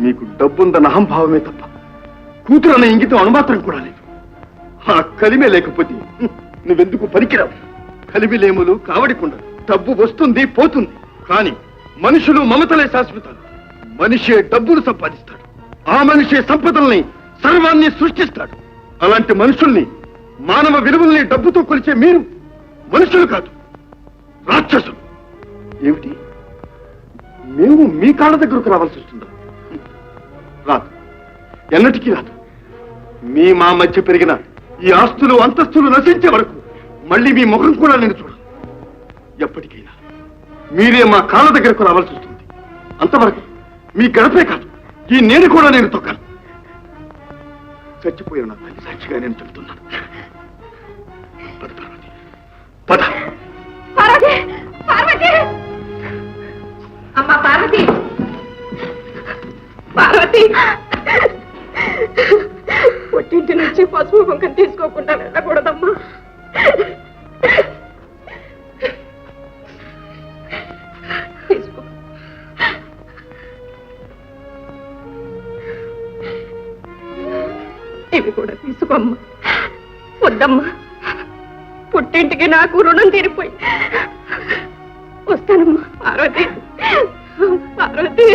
మీకు డబ్బుందన్న అహంభావమే తప్ప కూతురన్న ఇంగితం అనుమాత్రం కూడా లేదు. ఆ కలిమే లేకపోతే నువ్వెందుకు పనికిరావు? కలిమిలేములు కావడికుండా డబ్బు వస్తుంది పోతుంది, కానీ మనుషులు మమతలే శాశ్వతాలు. మనిషే డబ్బులు సంపాదిస్తాడు, ఆ మనిషే సంపదల్ని సర్వాన్ని సృష్టిస్తాడు. అలాంటి మనుషుల్ని, మానవ విలువల్ని డబ్బుతో కొలిచే మీరు మనుషులు కాదు, రాక్షసులు. ఏమిటి, మేము మీ కాళ్ళ దగ్గరకు రావాల్సి వస్తుందా? రాదు, ఎన్నటికీ రాదు. మీ మా మధ్య పెరిగిన ఈ ఆస్తులు అంతస్తులు నశించే వరకు మళ్ళీ మీ ముఖం కూడా నేను చూడను. ఎప్పటికైనా మీరే మా కాళ్ళ దగ్గరకు రావాల్సి వస్తుంది. అంతవరకు మీ గడపే కాదు, ఈ నేను కూడా నేను తొక్కాను. చచ్చిపోయిన నా తల్లి సాక్షిగా నేను చెబుతున్నాను. పద పార్వతి, పద. పార్వతి, పార్వతి, అమ్మా పార్వతి, పార్వతి, పుట్టింటి నుంచి పసుపు కుంకం తీసుకోకుండా వెళ్ళకూడదమ్మా. తీసుకో. ఇవి కూడా తీసుకోమ్మా. వద్దమ్మా, పుట్టింటికి నాకు రుణం తీరిపోయి. వస్తానమ్మా. పార్వతి, పార్వతి.